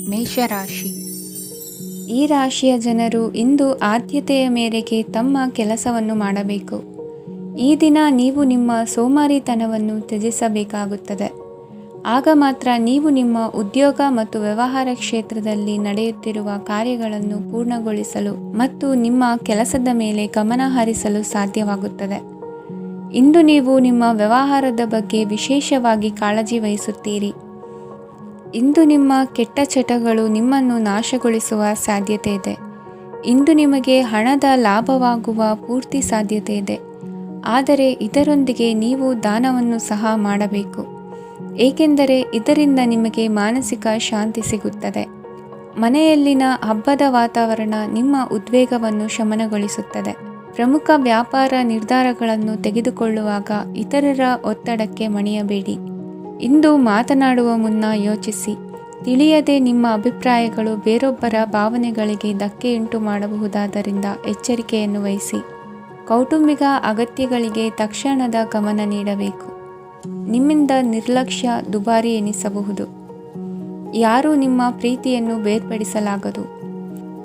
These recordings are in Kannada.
ಮೇಷರಾಶಿ. ಈ ರಾಶಿಯ ಜನರು ಇಂದು ಆದ್ಯತೆಯ ಮೇರೆಗೆ ತಮ್ಮ ಕೆಲಸವನ್ನು ಮಾಡಬೇಕು. ಈ ದಿನ ನೀವು ನಿಮ್ಮ ಸೋಮಾರಿತನವನ್ನು ತ್ಯಜಿಸಬೇಕಾಗುತ್ತದೆ. ಆಗ ಮಾತ್ರ ನೀವು ನಿಮ್ಮ ಉದ್ಯೋಗ ಮತ್ತು ವ್ಯವಹಾರ ಕ್ಷೇತ್ರದಲ್ಲಿ ನಡೆಯುತ್ತಿರುವ ಕಾರ್ಯಗಳನ್ನು ಪೂರ್ಣಗೊಳಿಸಲು ಮತ್ತು ನಿಮ್ಮ ಕೆಲಸದ ಮೇಲೆ ಗಮನ ಹರಿಸಲು ಸಾಧ್ಯವಾಗುತ್ತದೆ. ಇಂದು ನೀವು ನಿಮ್ಮ ವ್ಯವಹಾರದ ಬಗ್ಗೆ ವಿಶೇಷವಾಗಿ ಕಾಳಜಿ ವಹಿಸುತ್ತೀರಿ. ಇಂದು ನಿಮ್ಮ ಕೆಟ್ಟ ಚಟಗಳು ನಿಮ್ಮನ್ನು ನಾಶಗೊಳಿಸುವ ಸಾಧ್ಯತೆ ಇದೆ. ಇಂದು ನಿಮಗೆ ಹಣದ ಲಾಭವಾಗುವ ಪೂರ್ತಿ ಸಾಧ್ಯತೆ ಇದೆ. ಆದರೆ ಇದರೊಂದಿಗೆ ನೀವು ದಾನವನ್ನು ಸಹ ಮಾಡಬೇಕು, ಏಕೆಂದರೆ ಇದರಿಂದ ನಿಮಗೆ ಮಾನಸಿಕ ಶಾಂತಿ ಸಿಗುತ್ತದೆ. ಮನೆಯಲ್ಲಿನ ಹಬ್ಬದ ವಾತಾವರಣ ನಿಮ್ಮ ಉದ್ವೇಗವನ್ನು ಶಮನಗೊಳಿಸುತ್ತದೆ. ಪ್ರಮುಖ ವ್ಯಾಪಾರ ನಿರ್ಧಾರಗಳನ್ನು ತೆಗೆದುಕೊಳ್ಳುವಾಗ ಇತರರ ಒತ್ತಡಕ್ಕೆ ಮಣಿಯಬೇಡಿ. ಇಂದು ಮಾತನಾಡುವ ಮುನ್ನ ಯೋಚಿಸಿ. ತಿಳಿಯದೆ ನಿಮ್ಮ ಅಭಿಪ್ರಾಯಗಳು ಬೇರೊಬ್ಬರ ಭಾವನೆಗಳಿಗೆ ಧಕ್ಕೆಯುಂಟು ಮಾಡಬಹುದಾದ್ದರಿಂದ ಎಚ್ಚರಿಕೆಯನ್ನು ವಹಿಸಿ. ಕೌಟುಂಬಿಕ ಅಗತ್ಯಗಳಿಗೆ ತಕ್ಷಣದ ಗಮನ ನೀಡಬೇಕು. ನಿಮ್ಮಿಂದ ನಿರ್ಲಕ್ಷ್ಯ ದುಬಾರಿ ಎನಿಸಬಹುದು. ಯಾರೂ ನಿಮ್ಮ ಪ್ರೀತಿಯನ್ನು ಬೇರ್ಪಡಿಸಲಾಗದು.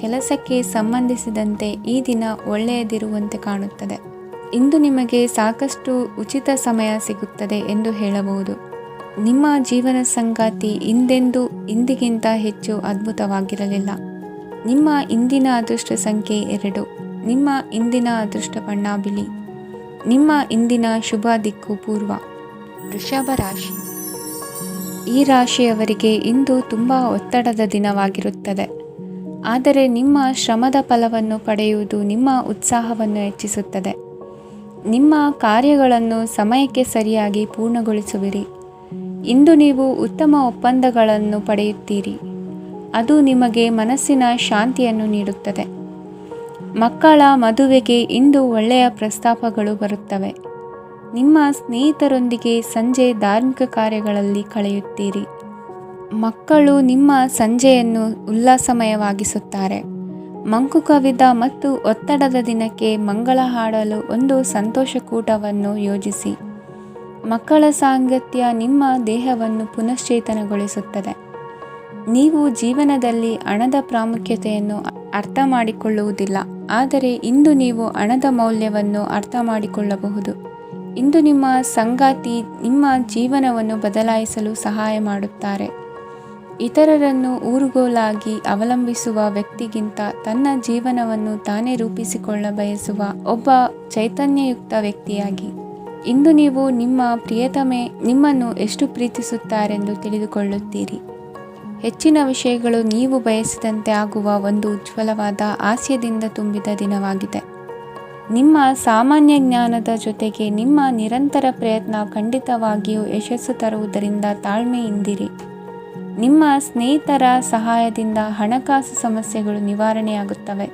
ಕೆಲಸಕ್ಕೆ ಸಂಬಂಧಿಸಿದಂತೆ ಈ ದಿನ ಒಳ್ಳೆಯದಿರುವಂತೆ ಕಾಣುತ್ತದೆ. ಇಂದು ನಿಮಗೆ ಸಾಕಷ್ಟು ಉಚಿತ ಸಮಯ ಸಿಗುತ್ತದೆ ಎಂದು ಹೇಳಬಹುದು. ನಿಮ್ಮ ಜೀವನ ಸಂಗಾತಿ ಇಂದಿಗಿಂತ ಹೆಚ್ಚು ಅದ್ಭುತವಾಗಿರಲಿಲ್ಲ. ನಿಮ್ಮ ಇಂದಿನ ಅದೃಷ್ಟ ಸಂಖ್ಯೆ 2. ನಿಮ್ಮ ಇಂದಿನ ಅದೃಷ್ಟ ಬಣ್ಣ ಬಿಳಿ. ನಿಮ್ಮ ಇಂದಿನ ಶುಭ ದಿಕ್ಕು ಪೂರ್ವ. ವೃಷಭ ರಾಶಿ. ಈ ರಾಶಿಯವರಿಗೆ ಇಂದು ತುಂಬ ಒತ್ತಡದ ದಿನವಾಗಿರುತ್ತದೆ. ಆದರೆ ನಿಮ್ಮ ಶ್ರಮದ ಫಲವನ್ನು ಪಡೆಯುವುದು ನಿಮ್ಮ ಉತ್ಸಾಹವನ್ನು ಹೆಚ್ಚಿಸುತ್ತದೆ. ನಿಮ್ಮ ಕಾರ್ಯಗಳನ್ನು ಸಮಯಕ್ಕೆ ಸರಿಯಾಗಿ ಪೂರ್ಣಗೊಳಿಸುವಿರಿ. ಇಂದು ನೀವು ಉತ್ತಮ ಒಪ್ಪಂದಗಳನ್ನು ಪಡೆಯುತ್ತೀರಿ. ಅದು ನಿಮಗೆ ಮನಸ್ಸಿನ ಶಾಂತಿಯನ್ನು ನೀಡುತ್ತದೆ. ಮಕ್ಕಳ ಮದುವೆಗೆ ಇಂದು ಒಳ್ಳೆಯ ಪ್ರಸ್ತಾಪಗಳು ಬರುತ್ತವೆ. ನಿಮ್ಮ ಸ್ನೇಹಿತರೊಂದಿಗೆ ಸಂಜೆ ಧಾರ್ಮಿಕ ಕಾರ್ಯಗಳಲ್ಲಿ ಕಳೆಯುತ್ತೀರಿ. ಮಕ್ಕಳು ನಿಮ್ಮ ಸಂಜೆಯನ್ನು ಉಲ್ಲಾಸಮಯವಾಗಿಸುತ್ತಾರೆ. ಮಂಕು ಕವಿದ ಮತ್ತು ಒತ್ತಡದ ದಿನಕ್ಕೆ ಮಂಗಳ ಹಾಡಲು ಒಂದು ಸಂತೋಷಕೂಟವನ್ನು ಯೋಜಿಸಿ. ಮಕ್ಕಳ ಸಾಂಗತ್ಯ ನಿಮ್ಮ ದೇಹವನ್ನು ಪುನಶ್ಚೇತನಗೊಳಿಸುತ್ತದೆ. ನೀವು ಜೀವನದಲ್ಲಿ ಹಣದ ಪ್ರಾಮುಖ್ಯತೆಯನ್ನು ಅರ್ಥ ಮಾಡಿಕೊಳ್ಳುವುದಿಲ್ಲ, ಆದರೆ ಇಂದು ನೀವು ಹಣದ ಮೌಲ್ಯವನ್ನು ಅರ್ಥ ಮಾಡಿಕೊಳ್ಳಬಹುದು. ಇಂದು ನಿಮ್ಮ ಸಂಗಾತಿ ನಿಮ್ಮ ಜೀವನವನ್ನು ಬದಲಾಯಿಸಲು ಸಹಾಯ ಮಾಡುತ್ತಾರೆ. ಇತರರನ್ನು ಊರುಗೋಲಾಗಿ ಅವಲಂಬಿಸುವ ವ್ಯಕ್ತಿಗಿಂತ ತನ್ನ ಜೀವನವನ್ನು ತಾನೇ ರೂಪಿಸಿಕೊಳ್ಳ ಬಯಸುವ ಒಬ್ಬ ಚೈತನ್ಯಯುಕ್ತ ವ್ಯಕ್ತಿಯಾಗಿ. ಇಂದು ನೀವು ನಿಮ್ಮ ಪ್ರಿಯತಮೆ ನಿಮ್ಮನ್ನು ಎಷ್ಟು ಪ್ರೀತಿಸುತ್ತಾರೆಂದು ತಿಳಿದುಕೊಳ್ಳುತ್ತೀರಿ. ಹೆಚ್ಚಿನ ವಿಷಯಗಳು ನೀವು ಬಯಸಿದಂತೆ ಆಗುವ ಒಂದು ಉಜ್ವಲವಾದ ಹಾಸ್ಯದಿಂದ ತುಂಬಿದ ದಿನವಾಗಿದೆ. ನಿಮ್ಮ ಸಾಮಾನ್ಯ ಜ್ಞಾನದ ಜೊತೆಗೆ ನಿಮ್ಮ ನಿರಂತರ ಪ್ರಯತ್ನ ಖಂಡಿತವಾಗಿಯೂ ಯಶಸ್ಸು ತರುವುದರಿಂದ ತಾಳ್ಮೆಯಿಂದಿರಿ. ನಿಮ್ಮ ಸ್ನೇಹಿತರ ಸಹಾಯದಿಂದ ಹಣಕಾಸು ಸಮಸ್ಯೆಗಳು ನಿವಾರಣೆಯಾಗುತ್ತವೆ.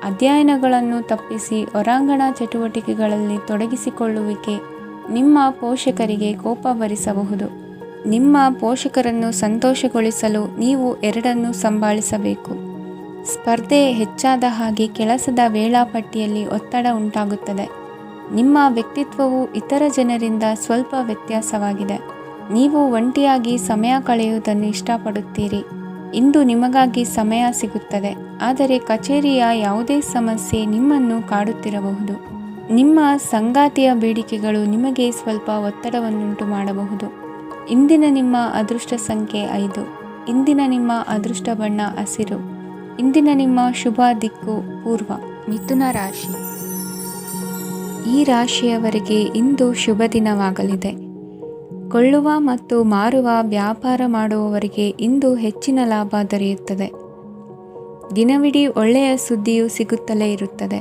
ಅಧ್ಯಯನಗಳನ್ನು ತಪ್ಪಿಸಿ ಹೊರಾಂಗಣ ಚಟುವಟಿಕೆಗಳಲ್ಲಿ ತೊಡಗಿಸಿಕೊಳ್ಳುವಿಕೆ ನಿಮ್ಮ ಪೋಷಕರಿಗೆ ಕೋಪ ಭರಿಸಬಹುದು. ನಿಮ್ಮ ಪೋಷಕರನ್ನು ಸಂತೋಷಗೊಳಿಸಲು ನೀವು ಎರಡನ್ನೂ ಸಂಭಾಳಿಸಬೇಕು. ಸ್ಪರ್ಧೆ ಹೆಚ್ಚಾದ ಹಾಗೆ ಕೆಲಸದ ವೇಳಾಪಟ್ಟಿಯಲ್ಲಿ ಒತ್ತಡ ಉಂಟಾಗುತ್ತದೆ. ನಿಮ್ಮ ವ್ಯಕ್ತಿತ್ವವು ಇತರ ಜನರಿಂದ ಸ್ವಲ್ಪ ವ್ಯತ್ಯಾಸವಾಗಿದೆ. ನೀವು ಒಂಟಿಯಾಗಿ ಸಮಯ ಕಳೆಯುವುದನ್ನು ಇಷ್ಟಪಡುತ್ತೀರಿ. ಇಂದು ನಿಮಗಾಗಿ ಸಮಯ ಸಿಗುತ್ತದೆ, ಆದರೆ ಕಚೇರಿಯ ಯಾವುದೇ ಸಮಸ್ಯೆ ನಿಮ್ಮನ್ನು ಕಾಡುತ್ತಿರಬಹುದು. ನಿಮ್ಮ ಸಂಗಾತಿಯ ಬೇಡಿಕೆಗಳು ನಿಮಗೆ ಸ್ವಲ್ಪ ಒತ್ತಡವನ್ನುಂಟು ಮಾಡಬಹುದು. ಇಂದಿನ ನಿಮ್ಮ ಅದೃಷ್ಟ ಸಂಖ್ಯೆ 5. ಇಂದಿನ ನಿಮ್ಮ ಅದೃಷ್ಟ ಬಣ್ಣ ಹಸಿರು. ಇಂದಿನ ನಿಮ್ಮ ಶುಭ ದಿಕ್ಕು ಪೂರ್ವ. ಮಿಥುನ ರಾಶಿ. ಈ ರಾಶಿಯವರಿಗೆ ಇಂದು ಶುಭ ದಿನವಾಗಲಿದೆ. ಕೊಳ್ಳುವ ಮತ್ತು ಮಾರುವ ವ್ಯಾಪಾರ ಮಾಡುವವರಿಗೆ ಇಂದು ಹೆಚ್ಚಿನ ಲಾಭ ದೊರೆಯುತ್ತದೆ. ದಿನವಿಡೀ ಒಳ್ಳೆಯ ಸುದ್ದಿಯು ಸಿಗುತ್ತಲೇ ಇರುತ್ತದೆ.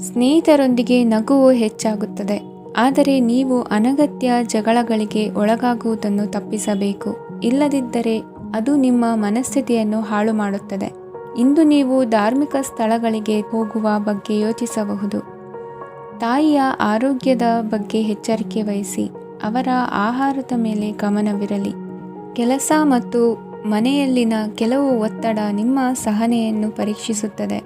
ಸ್ನೇಹಿತರೊಂದಿಗೆ ನಗುವು ಹೆಚ್ಚಾಗುತ್ತದೆ, ಆದರೆ ನೀವು ಅನಗತ್ಯ ಜಗಳಗಳಿಗೆ ಒಳಗಾಗುವುದನ್ನು ತಪ್ಪಿಸಬೇಕು. ಇಲ್ಲದಿದ್ದರೆ ಅದು ನಿಮ್ಮ ಮನಸ್ಥಿತಿಯನ್ನು ಹಾಳು ಮಾಡುತ್ತದೆ. ಇಂದು ನೀವು ಧಾರ್ಮಿಕ ಸ್ಥಳಗಳಿಗೆ ಹೋಗುವ ಬಗ್ಗೆ ಯೋಚಿಸಬಹುದು. ತಾಯಿಯ ಆರೋಗ್ಯದ ಬಗ್ಗೆ ಎಚ್ಚರಿಕೆ ವಹಿಸಿ. ಅವರ ಆಹಾರದ ಮೇಲೆ ಗಮನವಿರಲಿ. ಕೆಲಸ ಮತ್ತು ಮನೆಯಲ್ಲಿನ ಕೆಲವು ಒತ್ತಡ ನಿಮ್ಮ ಸಹನೆಯನ್ನು ಪರೀಕ್ಷಿಸುತ್ತದೆ.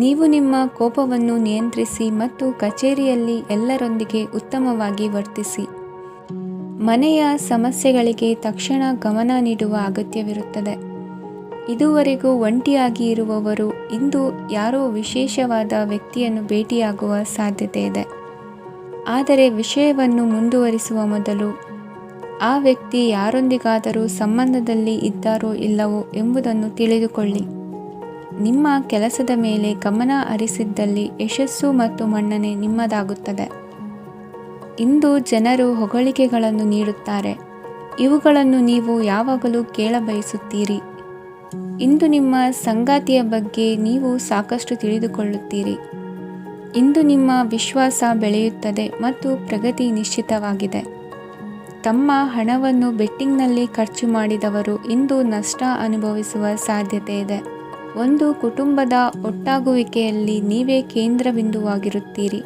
ನೀವು ನಿಮ್ಮ ಕೋಪವನ್ನು ನಿಯಂತ್ರಿಸಿ ಮತ್ತು ಕಚೇರಿಯಲ್ಲಿ ಎಲ್ಲರೊಂದಿಗೆ ಉತ್ತಮವಾಗಿ ವರ್ತಿಸಿ. ಮನೆಯ ಸಮಸ್ಯೆಗಳಿಗೆ ತಕ್ಷಣ ಗಮನ ನೀಡುವ ಅಗತ್ಯವಿರುತ್ತದೆ. ಇದುವರೆಗೂ ಒಂಟಿಯಾಗಿ ಇರುವವರು ಇಂದು ಯಾರೋ ವಿಶೇಷವಾದ ವ್ಯಕ್ತಿಯನ್ನು ಭೇಟಿಯಾಗುವ ಸಾಧ್ಯತೆ ಇದೆ. ಆದರೆ ವಿಷಯವನ್ನು ಮುಂದುವರಿಸುವ ಮೊದಲು ಆ ವ್ಯಕ್ತಿ ಯಾರೊಂದಿಗಾದರೂ ಸಂಬಂಧದಲ್ಲಿ ಇದ್ದಾರೋ ಇಲ್ಲವೋ ಎಂಬುದನ್ನು ತಿಳಿದುಕೊಳ್ಳಿ. ನಿಮ್ಮ ಕೆಲಸದ ಮೇಲೆ ಗಮನ ಹರಿಸಿದ್ದಲ್ಲಿ ಯಶಸ್ಸು ಮತ್ತು ಮನ್ನಣೆ ನಿಮ್ಮದಾಗುತ್ತದೆ. ಇಂದು ಜನರು ಹೊಗಳಿಕೆಗಳನ್ನು ನೀಡುತ್ತಾರೆ. ಇವುಗಳನ್ನು ನೀವು ಯಾವಾಗಲೂ ಕೇಳಬಯಸುತ್ತೀರಿ. ಇಂದು ನಿಮ್ಮ ಸಂಗಾತಿಯ ಬಗ್ಗೆ ನೀವು ಸಾಕಷ್ಟು ತಿಳಿದುಕೊಳ್ಳುತ್ತೀರಿ. ಇಂದು ನಿಮ್ಮ ವಿಶ್ವಾಸ ಬೆಳೆಯುತ್ತದೆ ಮತ್ತು ಪ್ರಗತಿ ನಿಶ್ಚಿತವಾಗಿದೆ. ತಮ್ಮ ಹಣವನ್ನು ಬೆಟ್ಟಿಂಗ್ನಲ್ಲಿ ಖರ್ಚು ಮಾಡಿದವರು ಇಂದು ನಷ್ಟ ಅನುಭವಿಸುವ ಸಾಧ್ಯತೆ ಇದೆ. ಒಂದು ಕುಟುಂಬದ ಒಟ್ಟಾಗುವಿಕೆಯಲ್ಲಿ ನೀವೇ ಕೇಂದ್ರಬಿಂದುವಾಗಿರುತ್ತೀರಿ.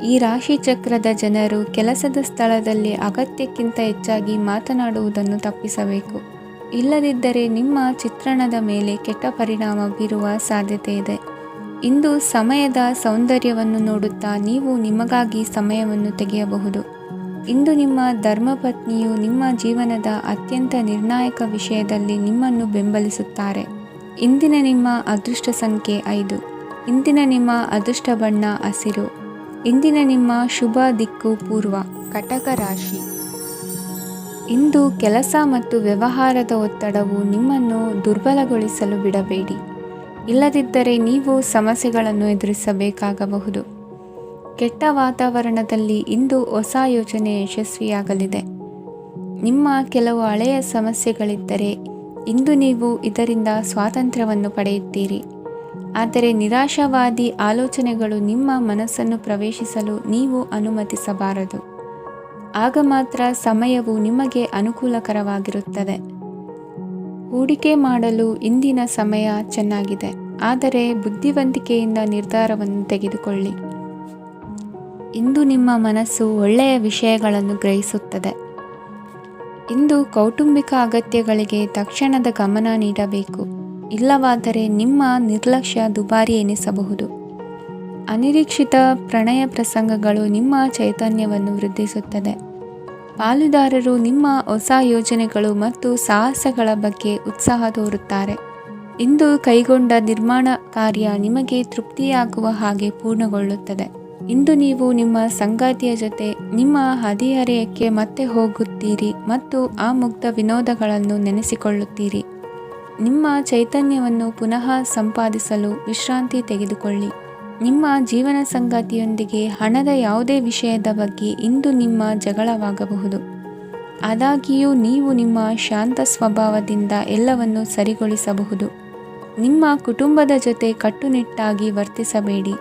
ಈ ರಾಶಿ ಚಕ್ರದ ಜನರು ಕೆಲಸದ ಸ್ಥಳದಲ್ಲಿ ಅಗತ್ಯಕ್ಕಿಂತ ಹೆಚ್ಚಾಗಿ ಮಾತನಾಡುವುದನ್ನು ತಪ್ಪಿಸಬೇಕು. ಇಲ್ಲದಿದ್ದರೆ ನಿಮ್ಮ ಚಿತ್ರಣದ ಮೇಲೆ ಕೆಟ್ಟ ಪರಿಣಾಮ ಬೀರುವ ಸಾಧ್ಯತೆ ಇದೆ. ಇಂದು ಸಮಯದ ಸೌಂದರ್ಯವನ್ನು ನೋಡುತ್ತಾ ನೀವು ನಿಮಗಾಗಿ ಸಮಯವನ್ನು ತೆಗೆಯಬಹುದು. ಇಂದು ನಿಮ್ಮ ಧರ್ಮಪತ್ನಿಯು ನಿಮ್ಮ ಜೀವನದ ಅತ್ಯಂತ ನಿರ್ಣಾಯಕ ವಿಷಯದಲ್ಲಿ ನಿಮ್ಮನ್ನು ಬೆಂಬಲಿಸುತ್ತಾರೆ. ಇಂದಿನ ನಿಮ್ಮ ಅದೃಷ್ಟ ಸಂಖ್ಯೆ 5. ಇಂದಿನ ನಿಮ್ಮ ಅದೃಷ್ಟ ಬಣ್ಣ ಹಸಿರು. ಇಂದಿನ ನಿಮ್ಮ ಶುಭ ದಿಕ್ಕು ಪೂರ್ವ. ಕಟಕ ರಾಶಿ. ಇಂದು ಕೆಲಸ ಮತ್ತು ವ್ಯವಹಾರದ ಒತ್ತಡವು ನಿಮ್ಮನ್ನು ದುರ್ಬಲಗೊಳಿಸಲು ಬಿಡಬೇಡಿ. ಇಲ್ಲದಿದ್ದರೆ ನೀವು ಸಮಸ್ಯೆಗಳನ್ನು ಎದುರಿಸಬೇಕಾಗಬಹುದು. ಕೆಟ್ಟ ವಾತಾವರಣದಲ್ಲಿ ಇಂದು ಹೊಸ ಯೋಜನೆ ಯಶಸ್ವಿಯಾಗಲಿದೆ. ನಿಮ್ಮ ಕೆಲವು ಹಳೆಯ ಸಮಸ್ಯೆಗಳಿದ್ದರೆ ಇಂದು ನೀವು ಇದರಿಂದ ಸ್ವಾತಂತ್ರ್ಯವನ್ನು ಪಡೆಯುತ್ತೀರಿ. ಆದರೆ ನಿರಾಶಾವಾದಿ ಆಲೋಚನೆಗಳು ನಿಮ್ಮ ಮನಸ್ಸನ್ನು ಪ್ರವೇಶಿಸಲು ನೀವು ಅನುಮತಿಸಬಾರದು. ಆಗ ಮಾತ್ರ ಸಮಯವು ನಿಮಗೆ ಅನುಕೂಲಕರವಾಗಿರುತ್ತದೆ. ಹೂಡಿಕೆ ಮಾಡಲು ಇಂದಿನ ಸಮಯ ಚೆನ್ನಾಗಿದೆ, ಆದರೆ ಬುದ್ಧಿವಂತಿಕೆಯಿಂದ ನಿರ್ಧಾರವನ್ನು ತೆಗೆದುಕೊಳ್ಳಿ. ಇಂದು ನಿಮ್ಮ ಮನಸ್ಸು ಒಳ್ಳೆಯ ವಿಷಯಗಳನ್ನು ಗ್ರಹಿಸುತ್ತದೆ. ಇಂದು ಕೌಟುಂಬಿಕ ಅಗತ್ಯಗಳಿಗೆ ತಕ್ಷಣದ ಗಮನ ನೀಡಬೇಕು. ಇಲ್ಲವಾದರೆ ನಿಮ್ಮ ನಿರ್ಲಕ್ಷ್ಯ ದುಬಾರಿ ಎನಿಸಬಹುದು. ಅನಿರೀಕ್ಷಿತ ಪ್ರಣಯ ಪ್ರಸಂಗಗಳು ನಿಮ್ಮ ಚೈತನ್ಯವನ್ನು ವೃದ್ಧಿಸುತ್ತದೆ. ಪಾಲುದಾರರು ನಿಮ್ಮ ಹೊಸ ಯೋಜನೆಗಳು ಮತ್ತು ಸಾಹಸಗಳ ಬಗ್ಗೆ ಉತ್ಸಾಹ ತೋರುತ್ತಾರೆ. ಇಂದು ಕೈಗೊಂಡ ನಿರ್ಮಾಣ ಕಾರ್ಯ ನಿಮಗೆ ತೃಪ್ತಿಯಾಗುವ ಹಾಗೆ ಪೂರ್ಣಗೊಳ್ಳುತ್ತದೆ. ಇಂದು ನೀವು ನಿಮ್ಮ ಸಂಗಾತಿಯ ಜೊತೆ ನಿಮ್ಮ ಹದಿಹರೆಯಕ್ಕೆ ಮತ್ತೆ ಹೋಗುತ್ತೀರಿ ಮತ್ತು ಆ ಮುಗ್ಧ ವಿನೋದಗಳನ್ನು ನೆನೆಸಿಕೊಳ್ಳುತ್ತೀರಿ. ನಿಮ್ಮ ಚೈತನ್ಯವನ್ನು ಪುನಃ ಸಂಪಾದಿಸಲು ವಿಶ್ರಾಂತಿ ತೆಗೆದುಕೊಳ್ಳಿ. ನಿಮ್ಮ ಜೀವನ ಸಂಗಾತಿಯೊಂದಿಗೆ ಹಣದ ಯಾವುದೇ ವಿಷಯದ ಬಗ್ಗೆ ಇಂದು ನಿಮ್ಮ ಜಗಳವಾಗಬಹುದು. ಆದಾಗ್ಯೂ ನೀವು ನಿಮ್ಮ ಶಾಂತ ಸ್ವಭಾವದಿಂದ ಎಲ್ಲವನ್ನು ಸರಿಗೊಳಿಸಬಹುದು. ನಿಮ್ಮ ಕುಟುಂಬದ ಜೊತೆ ಕಟ್ಟುನಿಟ್ಟಾಗಿ ವರ್ತಿಸಬೇಡಿ.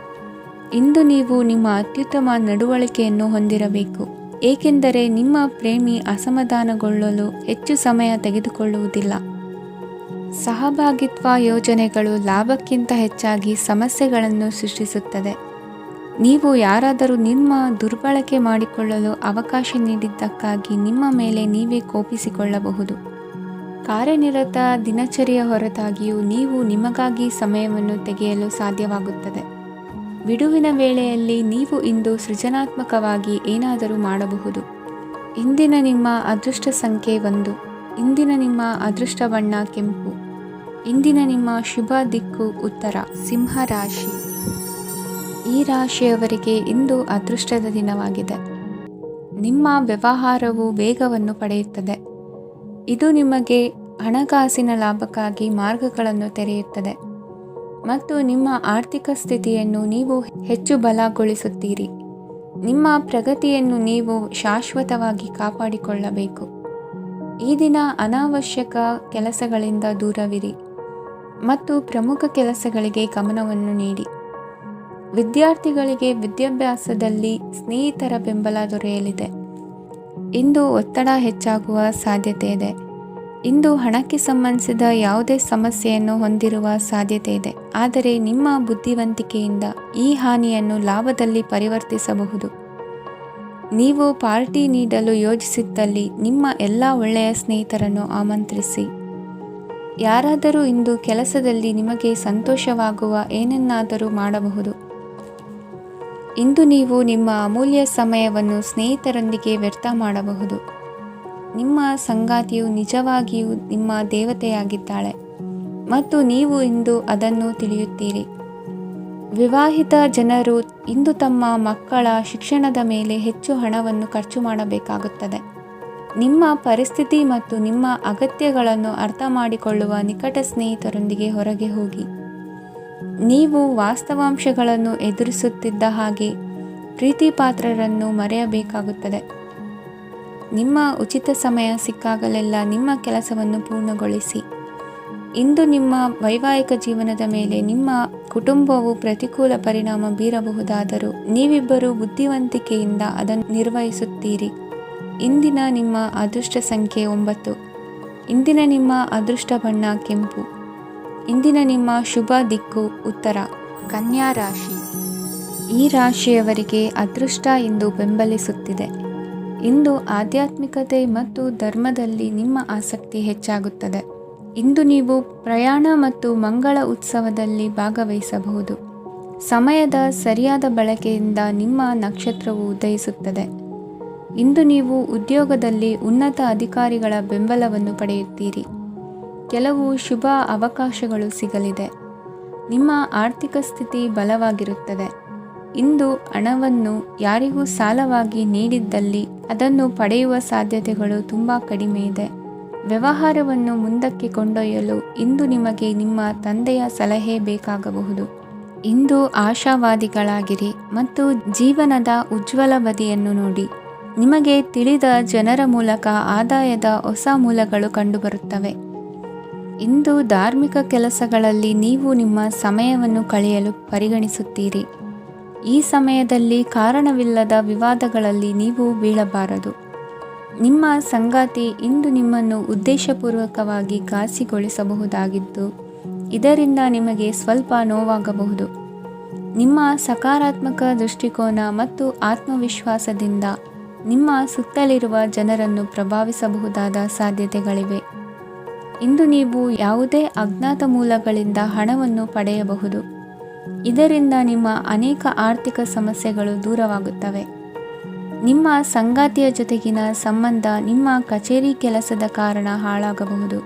ಇಂದು ನೀವು ನಿಮ್ಮ ಅತ್ಯುತ್ತಮ ನಡವಳಿಕೆಯನ್ನು ಹೊಂದಿರಬೇಕು, ಏಕೆಂದರೆ ನಿಮ್ಮ ಪ್ರೇಮಿ ಅಸಮಾಧಾನಗೊಳ್ಳಲು ಹೆಚ್ಚು ಸಮಯ ತೆಗೆದುಕೊಳ್ಳುವುದಿಲ್ಲ. ಸಹಭಾಗಿತ್ವ ಯೋಜನೆಗಳು ಲಾಭಕ್ಕಿಂತ ಹೆಚ್ಚಾಗಿ ಸಮಸ್ಯೆಗಳನ್ನು ಸೃಷ್ಟಿಸುತ್ತದೆ. ನೀವು ಯಾರಾದರೂ ನಿಮ್ಮ ದುರ್ಬಳಕೆ ಮಾಡಿಕೊಳ್ಳಲು ಅವಕಾಶ ನೀಡಿದ್ದಕ್ಕಾಗಿ ನಿಮ್ಮ ಮೇಲೆ ನೀವೇ ಕೋಪಿಸಿಕೊಳ್ಳಬಹುದು. ಕಾರ್ಯನಿರತ ದಿನಚರಿಯ ಹೊರತಾಗಿಯೂ ನೀವು ನಿಮಗಾಗಿ ಸಮಯವನ್ನು ತೆಗೆಯಲು ಸಾಧ್ಯವಾಗುತ್ತದೆ. ಬಿಡುವಿನ ವೇಳೆಯಲ್ಲಿ ನೀವು ಇಂದು ಸೃಜನಾತ್ಮಕವಾಗಿ ಏನಾದರೂ ಮಾಡಬಹುದು. ಇಂದಿನ ನಿಮ್ಮ ಅದೃಷ್ಟ ಸಂಖ್ಯೆ 1. ಇಂದಿನ ನಿಮ್ಮ ಅದೃಷ್ಟ ಬಣ್ಣ ಕೆಂಪು. ಇಂದಿನ ನಿಮ್ಮ ಶುಭ ದಿಕ್ಕು ಉತ್ತರ. ಸಿಂಹ ರಾಶಿ. ಈ ರಾಶಿಯವರಿಗೆ ಇಂದು ಅದೃಷ್ಟದ ದಿನವಾಗಿದೆ. ನಿಮ್ಮ ವ್ಯವಹಾರವು ವೇಗವನ್ನು ಪಡೆಯುತ್ತದೆ. ಇದು ನಿಮಗೆ ಹಣಕಾಸಿನ ಲಾಭಕ್ಕಾಗಿ ಮಾರ್ಗಗಳನ್ನು ತೆರೆಯುತ್ತದೆ ಮತ್ತು ನಿಮ್ಮ ಆರ್ಥಿಕ ಸ್ಥಿತಿಯನ್ನು ನೀವು ಹೆಚ್ಚು ಬಲಗೊಳಿಸುತ್ತೀರಿ. ನಿಮ್ಮ ಪ್ರಗತಿಯನ್ನು ನೀವು ಶಾಶ್ವತವಾಗಿ ಕಾಪಾಡಿಕೊಳ್ಳಬೇಕು. ಈ ದಿನ ಅನಾವಶ್ಯಕ ಕೆಲಸಗಳಿಂದ ದೂರವಿರಿ ಮತ್ತು ಪ್ರಮುಖ ಕೆಲಸಗಳಿಗೆ ಗಮನವನ್ನು ನೀಡಿ. ವಿದ್ಯಾರ್ಥಿಗಳಿಗೆ ವಿದ್ಯಾಭ್ಯಾಸದಲ್ಲಿ ಸ್ನೇಹಿತರ ಬೆಂಬಲ ದೊರೆಯಲಿದೆ. ಇಂದು ಒತ್ತಡ ಹೆಚ್ಚಾಗುವ ಸಾಧ್ಯತೆ ಇದೆ. ಇಂದು ಹಣಕ್ಕೆ ಸಂಬಂಧಿಸಿದ ಯಾವುದೇ ಸಮಸ್ಯೆಯನ್ನು ಹೊಂದಿರುವ ಸಾಧ್ಯತೆ ಇದೆ, ಆದರೆ ನಿಮ್ಮ ಬುದ್ಧಿವಂತಿಕೆಯಿಂದ ಈ ಹಾನಿಯನ್ನು ಲಾಭದಲ್ಲಿ ಪರಿವರ್ತಿಸಬಹುದು. ನೀವು ಪಾರ್ಟಿ ನೀಡಲು ಯೋಜಿಸಿದ್ದಲ್ಲಿ ನಿಮ್ಮ ಎಲ್ಲ ಒಳ್ಳೆಯ ಸ್ನೇಹಿತರನ್ನು ಆಮಂತ್ರಿಸಿ. ಯಾರಾದರೂ ಇಂದು ಕೆಲಸದಲ್ಲಿ ನಿಮಗೆ ಸಂತೋಷವಾಗುವ ಏನನ್ನಾದರೂ ಮಾಡಬಹುದು. ಇಂದು ನೀವು ನಿಮ್ಮ ಅಮೂಲ್ಯ ಸಮಯವನ್ನು ಸ್ನೇಹಿತರೊಂದಿಗೆ ವ್ಯರ್ಥ ಮಾಡಬಹುದು. ನಿಮ್ಮ ಸಂಗಾತಿಯು ನಿಜವಾಗಿಯೂ ನಿಮ್ಮ ದೇವತೆಯಾಗಿದ್ದಾಳೆ ಮತ್ತು ನೀವು ಇಂದು ಅದನ್ನು ತಿಳಿಯುತ್ತೀರಿ. ವಿವಾಹಿತ ಜನರು ಇಂದು ತಮ್ಮ ಮಕ್ಕಳ ಶಿಕ್ಷಣದ ಮೇಲೆ ಹೆಚ್ಚು ಹಣವನ್ನು ಖರ್ಚು ಮಾಡಬೇಕಾಗುತ್ತದೆ. ನಿಮ್ಮ ಪರಿಸ್ಥಿತಿ ಮತ್ತು ನಿಮ್ಮ ಅಗತ್ಯಗಳನ್ನು ಅರ್ಥ ಮಾಡಿಕೊಳ್ಳುವ ನಿಕಟ ಸ್ನೇಹಿತರೊಂದಿಗೆ ಹೊರಗೆ ಹೋಗಿ. ನೀವು ವಾಸ್ತವಾಂಶಗಳನ್ನು ಎದುರಿಸುತ್ತಿದ್ದ ಹಾಗೆ ಪ್ರೀತಿಪಾತ್ರರನ್ನು ಮರೆಯಬೇಕಾಗುತ್ತದೆ. ನಿಮ್ಮ ಉಚಿತ ಸಮಯ ಸಿಕ್ಕಾಗಲೆಲ್ಲ ನಿಮ್ಮ ಕೆಲಸವನ್ನು ಪೂರ್ಣಗೊಳಿಸಿ. ಇಂದು ನಿಮ್ಮ ವೈವಾಹಿಕ ಜೀವನದ ಮೇಲೆ ನಿಮ್ಮ ಕುಟುಂಬವು ಪ್ರತಿಕೂಲ ಪರಿಣಾಮ ಬೀರಬಹುದಾದರೂ ನೀವಿಬ್ಬರು ಬುದ್ಧಿವಂತಿಕೆಯಿಂದ ಅದನ್ನು ನಿರ್ವಹಿಸುತ್ತೀರಿ. ಇಂದಿನ ನಿಮ್ಮ ಅದೃಷ್ಟ ಸಂಖ್ಯೆ 9. ಇಂದಿನ ನಿಮ್ಮ ಅದೃಷ್ಟ ಬಣ್ಣ ಕೆಂಪು. ಇಂದಿನ ನಿಮ್ಮ ಶುಭ ದಿಕ್ಕು ಉತ್ತರ. ಕನ್ಯಾ ರಾಶಿ. ಈ ರಾಶಿಯವರಿಗೆ ಅದೃಷ್ಟ ಇಂದು ಬೆಂಬಲಿಸುತ್ತಿದೆ. ಇಂದು ಆಧ್ಯಾತ್ಮಿಕತೆ ಮತ್ತು ಧರ್ಮದಲ್ಲಿ ನಿಮ್ಮ ಆಸಕ್ತಿ ಹೆಚ್ಚಾಗುತ್ತದೆ. ಇಂದು ನೀವು ಪ್ರಯಾಣ ಮತ್ತು ಮಂಗಳ ಉತ್ಸವದಲ್ಲಿ ಭಾಗವಹಿಸಬಹುದು. ಸಮಯದ ಸರಿಯಾದ ಬಳಕೆಯಿಂದ ನಿಮ್ಮ ನಕ್ಷತ್ರವು ಉದಯಿಸುತ್ತದೆ. ಇಂದು ನೀವು ಉದ್ಯೋಗದಲ್ಲಿ ಉನ್ನತ ಅಧಿಕಾರಿಗಳ ಬೆಂಬಲವನ್ನು ಪಡೆಯುತ್ತೀರಿ. ಕೆಲವು ಶುಭ ಅವಕಾಶಗಳು ಸಿಗಲಿದೆ. ನಿಮ್ಮ ಆರ್ಥಿಕ ಸ್ಥಿತಿ ಬಲವಾಗಿರುತ್ತದೆ. ಇಂದು ಹಣವನ್ನು ಯಾರಿಗೂ ಸಾಲವಾಗಿ ನೀಡಿದ್ದಲ್ಲಿ ಅದನ್ನು ಪಡೆಯುವ ಸಾಧ್ಯತೆಗಳು ತುಂಬ ಕಡಿಮೆ ಇದೆ. ವ್ಯವಹಾರವನ್ನು ಮುಂದಕ್ಕೆ ಕೊಂಡೊಯ್ಯಲು ಇಂದು ನಿಮಗೆ ನಿಮ್ಮ ತಂದೆಯ ಸಲಹೆ ಬೇಕಾಗಬಹುದು. ಇಂದು ಆಶಾವಾದಿಗಳಾಗಿರಿ ಮತ್ತು ಜೀವನದ ಉಜ್ವಲ ಬದಿಯನ್ನು ನೋಡಿ. ನಿಮಗೆ ತಿಳಿದ ಜನರ ಮೂಲಕ ಆದಾಯದ ಹೊಸ ಮೂಲಗಳು ಕಂಡುಬರುತ್ತವೆ. ಇಂದು ಧಾರ್ಮಿಕ ಕೆಲಸಗಳಲ್ಲಿ ನೀವು ನಿಮ್ಮ ಸಮಯವನ್ನು ಕಳೆಯಲು ಪರಿಗಣಿಸುತ್ತೀರಿ. ಈ ಸಮಯದಲ್ಲಿ ಕಾರಣವಿಲ್ಲದ ವಿವಾದಗಳಲ್ಲಿ ನೀವು ಬೀಳಬಾರದು. ನಿಮ್ಮ ಸಂಗಾತಿ ಇಂದು ನಿಮ್ಮನ್ನು ಉದ್ದೇಶಪೂರ್ವಕವಾಗಿ ಘಾಸಿಗೊಳಿಸಬಹುದಾಗಿದ್ದು ಇದರಿಂದ ನಿಮಗೆ ಸ್ವಲ್ಪ ನೋವಾಗಬಹುದು. ನಿಮ್ಮ ಸಕಾರಾತ್ಮಕ ದೃಷ್ಟಿಕೋನ ಮತ್ತು ಆತ್ಮವಿಶ್ವಾಸದಿಂದ ನಿಮ್ಮ ಸುತ್ತಲಿರುವ ಜನರನ್ನು ಪ್ರಭಾವಿಸಬಹುದಾದ ಸಾಧ್ಯತೆಗಳಿವೆ. ಇಂದು ನೀವು ಯಾವುದೇ ಅಜ್ಞಾತ ಮೂಲಗಳಿಂದ ಹಣವನ್ನು ಪಡೆಯಬಹುದು. ಇದರಿಂದ ನಿಮ್ಮ ಅನೇಕ ಆರ್ಥಿಕ ಸಮಸ್ಯೆಗಳು ದೂರವಾಗುತ್ತವೆ. ನಿಮ್ಮ ಸಂಗಾತಿಯ ಜೊತೆಗಿನ ಸಂಬಂಧ ನಿಮ್ಮ ಕಚೇರಿ ಕೆಲಸದ ಕಾರಣ ಹಾಳಾಗಬಹುದು.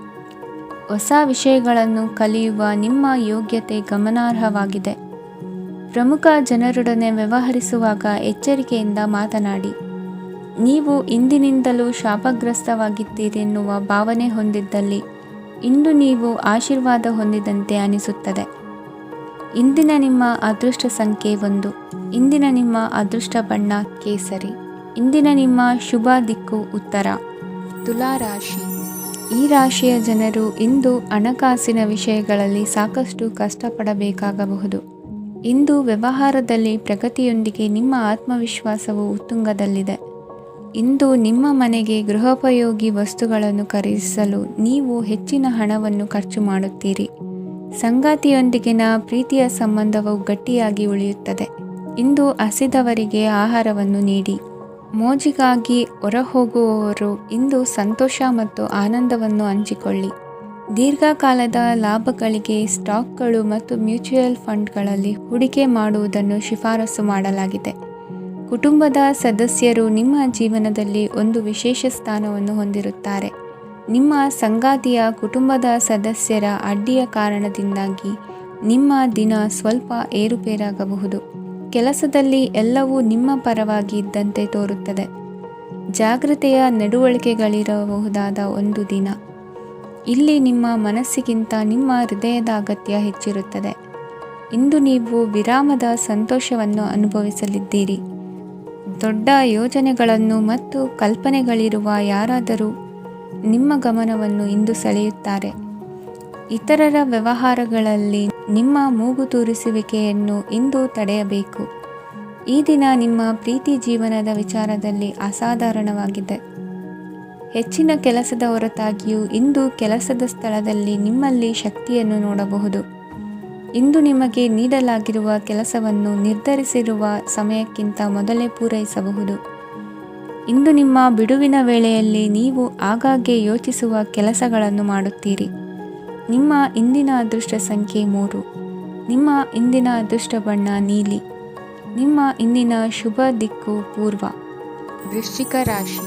ಹೊಸ ವಿಷಯಗಳನ್ನು ಕಲಿಯುವ ನಿಮ್ಮ ಯೋಗ್ಯತೆ ಗಮನಾರ್ಹವಾಗಿದೆ. ಪ್ರಮುಖ ಜನರೊಡನೆ ವ್ಯವಹರಿಸುವಾಗ ಎಚ್ಚರಿಕೆಯಿಂದ ಮಾತನಾಡಿ. ನೀವು ಇಂದಿನಿಂದಲೂ ಶಾಪಗ್ರಸ್ತವಾಗಿದ್ದೀರೆನ್ನುವ ಭಾವನೆ ಹೊಂದಿದ್ದಲ್ಲಿ ಇಂದು ನೀವು ಆಶೀರ್ವಾದ ಹೊಂದಿದಂತೆ ಅನಿಸುತ್ತದೆ. ಇಂದಿನ ನಿಮ್ಮ ಅದೃಷ್ಟ ಸಂಖ್ಯೆ 1. ಇಂದಿನ ನಿಮ್ಮ ಅದೃಷ್ಟ ಬಣ್ಣ ಕೇಸರಿ. ಇಂದಿನ ನಿಮ್ಮ ಶುಭ ದಿಕ್ಕು ಉತ್ತರ. ತುಲಾ ರಾಶಿ. ಈ ರಾಶಿಯ ಜನರು ಇಂದು ಹಣಕಾಸಿನ ವಿಷಯಗಳಲ್ಲಿ ಸಾಕಷ್ಟು ಕಷ್ಟಪಡಬೇಕಾಗಬಹುದು. ಇಂದು ವ್ಯವಹಾರದಲ್ಲಿ ಪ್ರಗತಿಯೊಂದಿಗೆ ನಿಮ್ಮ ಆತ್ಮವಿಶ್ವಾಸವು ಉತ್ತುಂಗದಲ್ಲಿದೆ. ಇಂದು ನಿಮ್ಮ ಮನೆಗೆ ಗೃಹೋಪಯೋಗಿ ವಸ್ತುಗಳನ್ನು ಖರೀದಿಸಲು ನೀವು ಹೆಚ್ಚಿನ ಹಣವನ್ನು ಖರ್ಚು ಮಾಡುತ್ತೀರಿ. ಸಂಗಾತಿಯೊಂದಿಗಿನ ಪ್ರೀತಿಯ ಸಂಬಂಧವು ಗಟ್ಟಿಯಾಗಿ ಉಳಿಯುತ್ತದೆ. ಇಂದು ಹಸಿದವರಿಗೆ ಆಹಾರವನ್ನು ನೀಡಿ. ಮೋಜಿಗಾಗಿ ಹೊರಹೋಗುವವರು ಇಂದು ಸಂತೋಷ ಮತ್ತು ಆನಂದವನ್ನು ಹಂಚಿಕೊಳ್ಳಿ. ದೀರ್ಘಕಾಲದ ಲಾಭಗಳಿಗೆ ಸ್ಟಾಕ್ಗಳು ಮತ್ತು ಮ್ಯೂಚುವಲ್ ಫಂಡ್ಗಳಲ್ಲಿ ಹೂಡಿಕೆ ಮಾಡುವುದನ್ನು ಶಿಫಾರಸು ಮಾಡಲಾಗಿದೆ. ಕುಟುಂಬದ ಸದಸ್ಯರು ನಿಮ್ಮ ಜೀವನದಲ್ಲಿ ಒಂದು ವಿಶೇಷ ಸ್ಥಾನವನ್ನು ಹೊಂದಿರುತ್ತಾರೆ. ನಿಮ್ಮ ಸಂಗಾತಿಯ ಕುಟುಂಬದ ಸದಸ್ಯರ ಅಡ್ಡಿಯ ಕಾರಣದಿಂದಾಗಿ ನಿಮ್ಮ ದಿನ ಸ್ವಲ್ಪ ಏರುಪೇರಾಗಬಹುದು. ಕೆಲಸದಲ್ಲಿ ಎಲ್ಲವೂ ನಿಮ್ಮ ಪರವಾಗಿ ಇದ್ದಂತೆ ತೋರುತ್ತದೆ. ಜಾಗ್ರತೆಯ ನಡವಳಿಕೆಗಳಿರಬಹುದಾದ ಒಂದು ದಿನ. ಇಲ್ಲಿ ನಿಮ್ಮ ಮನಸ್ಸಿಗಿಂತ ನಿಮ್ಮ ಹೃದಯದ ಅಗತ್ಯ ಹೆಚ್ಚಿರುತ್ತದೆ. ಇಂದು ನೀವು ವಿರಾಮದ ಸಂತೋಷವನ್ನು ಅನುಭವಿಸಲಿದ್ದೀರಿ. ದೊಡ್ಡ ಯೋಜನೆಗಳನ್ನು ಮತ್ತು ಕಲ್ಪನೆಗಳಿರುವ ಯಾರಾದರೂ ನಿಮ್ಮ ಗಮನವನ್ನು ಇಂದು ಸೆಳೆಯುತ್ತಾರೆ. ಇತರರ ವ್ಯವಹಾರಗಳಲ್ಲಿ ನಿಮ್ಮ ಮೂಗು ತೂರಿಸುವಿಕೆಯನ್ನು ಇಂದು ತಡೆಯಬೇಕು. ಈ ದಿನ ನಿಮ್ಮ ಪ್ರೀತಿ ಜೀವನದ ವಿಚಾರದಲ್ಲಿ ಅಸಾಧಾರಣವಾಗಿದೆ. ಹೆಚ್ಚಿನ ಕೆಲಸದ ಹೊರತಾಗಿಯೂ ಇಂದು ಕೆಲಸದ ಸ್ಥಳದಲ್ಲಿ ನಿಮ್ಮಲ್ಲಿ ಶಕ್ತಿಯನ್ನು ನೋಡಬಹುದು. ಇಂದು ನಿಮಗೆ ನೀಡಲಾಗಿರುವ ಕೆಲಸವನ್ನು ನಿರ್ಧರಿಸಿರುವ ಸಮಯಕ್ಕಿಂತ ಮೊದಲೇ ಪೂರೈಸಬಹುದು. ಇಂದು ನಿಮ್ಮ ಬಿಡುವಿನ ವೇಳೆಯಲ್ಲಿ ನೀವು ಆಗಾಗ್ಗೆ ಯೋಚಿಸುವ ಕೆಲಸಗಳನ್ನು ಮಾಡುತ್ತೀರಿ. ನಿಮ್ಮ ಇಂದಿನ ಅದೃಷ್ಟ ಸಂಖ್ಯೆ 3. ನಿಮ್ಮ ಇಂದಿನ ಅದೃಷ್ಟ ಬಣ್ಣ ನೀಲಿ. ನಿಮ್ಮ ಇಂದಿನ ಶುಭ ದಿಕ್ಕು ಪೂರ್ವ. ವೃಶ್ಚಿಕ ರಾಶಿ.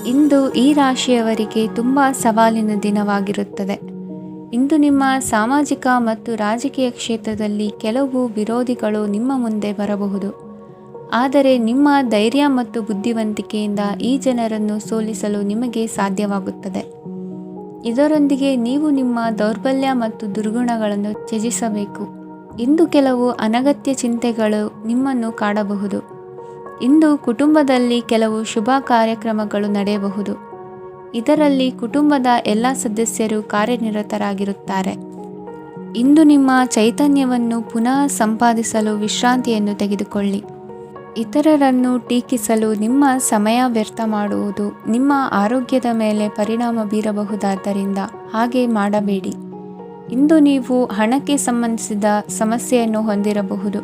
ಇಂದು ಈ ರಾಶಿಯವರಿಗೆ ತುಂಬ ಸವಾಲಿನ ದಿನವಾಗಿರುತ್ತದೆ. ಇಂದು ನಿಮ್ಮ ಸಾಮಾಜಿಕ ಮತ್ತು ರಾಜಕೀಯ ಕ್ಷೇತ್ರದಲ್ಲಿ ಕೆಲವು ವಿರೋಧಿಗಳು ನಿಮ್ಮ ಮುಂದೆ ಬರಬಹುದು. ಆದರೆ ನಿಮ್ಮ ಧೈರ್ಯ ಮತ್ತು ಬುದ್ಧಿವಂತಿಕೆಯಿಂದ ಈ ಜನರನ್ನು ಸೋಲಿಸಲು ನಿಮಗೆ ಸಾಧ್ಯವಾಗುತ್ತದೆ. ಇದರೊಂದಿಗೆ ನೀವು ನಿಮ್ಮ ದೌರ್ಬಲ್ಯ ಮತ್ತು ದುರ್ಗುಣಗಳನ್ನು ತ್ಯಜಿಸಬೇಕು. ಇಂದು ಕೆಲವು ಅನಗತ್ಯ ಚಿಂತೆಗಳು ನಿಮ್ಮನ್ನು ಕಾಡಬಹುದು. ಇಂದು ಕುಟುಂಬದಲ್ಲಿ ಕೆಲವು ಶುಭ ಕಾರ್ಯಕ್ರಮಗಳು ನಡೆಯಬಹುದು. ಇದರಲ್ಲಿ ಕುಟುಂಬದ ಎಲ್ಲ ಸದಸ್ಯರು ಕಾರ್ಯನಿರತರಾಗಿರುತ್ತಾರೆ. ಇಂದು ನಿಮ್ಮ ಚೈತನ್ಯವನ್ನು ಪುನಃ ಸಂಪಾದಿಸಲು ವಿಶ್ರಾಂತಿಯನ್ನು ತೆಗೆದುಕೊಳ್ಳಿ. ಇತರರನ್ನು ಟೀಕಿಸಲು ನಿಮ್ಮ ಸಮಯ ವ್ಯರ್ಥ ಮಾಡುವುದು ನಿಮ್ಮ ಆರೋಗ್ಯದ ಮೇಲೆ ಪರಿಣಾಮ ಬೀರಬಹುದಾದ್ದರಿಂದ ಹಾಗೆ ಮಾಡಬೇಡಿ. ಇಂದು ನೀವು ಹಣಕ್ಕೆ ಸಂಬಂಧಿಸಿದ ಸಮಸ್ಯೆಯನ್ನು ಹೊಂದಿರಬಹುದು.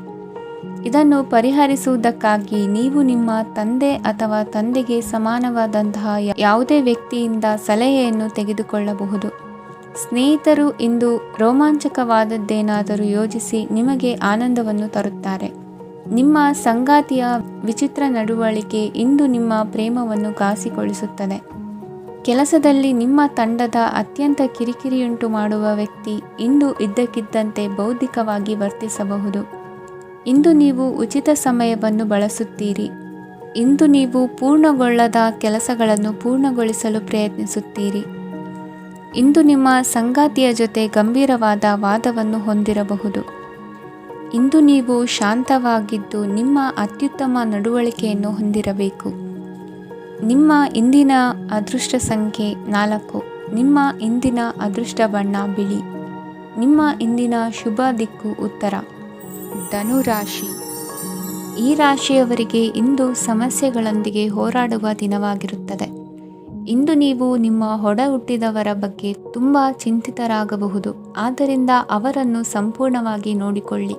ಇದನ್ನು ಪರಿಹರಿಸುವುದಕ್ಕಾಗಿ ನೀವು ನಿಮ್ಮ ತಂದೆ ಅಥವಾ ತಂದೆಗೆ ಸಮಾನವಾದಂತಹ ಯಾವುದೇ ವ್ಯಕ್ತಿಯಿಂದ ಸಲಹೆಯನ್ನು ತೆಗೆದುಕೊಳ್ಳಬಹುದು. ಸ್ನೇಹಿತರು ಇಂದು ರೋಮಾಂಚಕವಾದದ್ದೇನಾದರೂ ಯೋಜಿಸಿ ನಿಮಗೆ ಆನಂದವನ್ನು ತರುತ್ತಾರೆ. ನಿಮ್ಮ ಸಂಗಾತಿಯ ವಿಚಿತ್ರ ನಡವಳಿಕೆ ಇಂದು ನಿಮ್ಮ ಪ್ರೇಮವನ್ನು ಘಾಸಿಗೊಳಿಸುತ್ತದೆ. ಕೆಲಸದಲ್ಲಿ ನಿಮ್ಮ ತಂಡದ ಅತ್ಯಂತ ಕಿರಿಕಿರಿಯುಂಟು ಮಾಡುವ ವ್ಯಕ್ತಿ ಇಂದು ಇದ್ದಕ್ಕಿದ್ದಂತೆ ಬೌದ್ಧಿಕವಾಗಿ ವರ್ತಿಸಬಹುದು. ಇಂದು ನೀವು ಉಚಿತ ಸಮಯವನ್ನು ಬಳಸುತ್ತೀರಿ. ಇಂದು ನೀವು ಪೂರ್ಣಗೊಳ್ಳದ ಕೆಲಸಗಳನ್ನು ಪೂರ್ಣಗೊಳಿಸಲು ಪ್ರಯತ್ನಿಸುತ್ತೀರಿ. ಇಂದು ನಿಮ್ಮ ಸಂಗಾತಿಯ ಜೊತೆ ಗಂಭೀರವಾದ ವಾದವನ್ನು ಹೊಂದಿರಬಹುದು. ಇಂದು ನೀವು ಶಾಂತವಾಗಿದ್ದು ನಿಮ್ಮ ಅತ್ಯುತ್ತಮ ನಡವಳಿಕೆಯನ್ನು ಹೊಂದಿರಬೇಕು. ನಿಮ್ಮ ಇಂದಿನ ಅದೃಷ್ಟ ಸಂಖ್ಯೆ 4. ನಿಮ್ಮ ಇಂದಿನ ಅದೃಷ್ಟ ಬಣ್ಣ ಬಿಳಿ. ನಿಮ್ಮ ಇಂದಿನ ಶುಭ ದಿಕ್ಕು ಉತ್ತರ. ಧನುರಾಶಿ. ಈ ರಾಶಿಯವರಿಗೆ ಇಂದು ಸಮಸ್ಯೆಗಳೊಂದಿಗೆ ಹೋರಾಡುವ ದಿನವಾಗಿರುತ್ತದೆ. ಇಂದು ನೀವು ನಿಮ್ಮ ಒಡ ಹುಟ್ಟಿದವರ ಬಗ್ಗೆ ತುಂಬ ಚಿಂತಿತರಾಗಬಹುದು. ಆದ್ದರಿಂದ ಅವರನ್ನು ಸಂಪೂರ್ಣವಾಗಿ ನೋಡಿಕೊಳ್ಳಿ.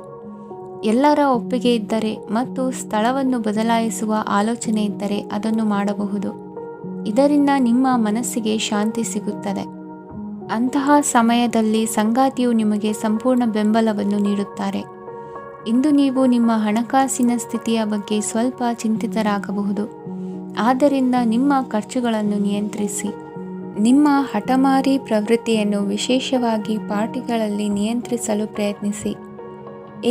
ಎಲ್ಲರ ಒಪ್ಪಿಗೆ ಇದ್ದರೆ ಮತ್ತು ಸ್ಥಳವನ್ನು ಬದಲಾಯಿಸುವ ಆಲೋಚನೆ ಇದ್ದರೆ ಅದನ್ನು ಮಾಡಬಹುದು. ಇದರಿಂದ ನಿಮ್ಮ ಮನಸ್ಸಿಗೆ ಶಾಂತಿ ಸಿಗುತ್ತದೆ. ಅಂತಹ ಸಮಯದಲ್ಲಿ ಸಂಗಾತಿಯು ನಿಮಗೆ ಸಂಪೂರ್ಣ ಬೆಂಬಲವನ್ನು ನೀಡುತ್ತಾರೆ. ಇಂದು ನೀವು ನಿಮ್ಮ ಹಣಕಾಸಿನ ಸ್ಥಿತಿಯ ಬಗ್ಗೆ ಸ್ವಲ್ಪ ಚಿಂತಿತರಾಗಬಹುದು. ಆದ್ದರಿಂದ ನಿಮ್ಮ ಖರ್ಚುಗಳನ್ನು ನಿಯಂತ್ರಿಸಿ. ನಿಮ್ಮ ಹಠಮಾರಿ ಪ್ರವೃತ್ತಿಯನ್ನು ವಿಶೇಷವಾಗಿ ಪಾರ್ಟಿಗಳಲ್ಲಿ ನಿಯಂತ್ರಿಸಲು ಪ್ರಯತ್ನಿಸಿ,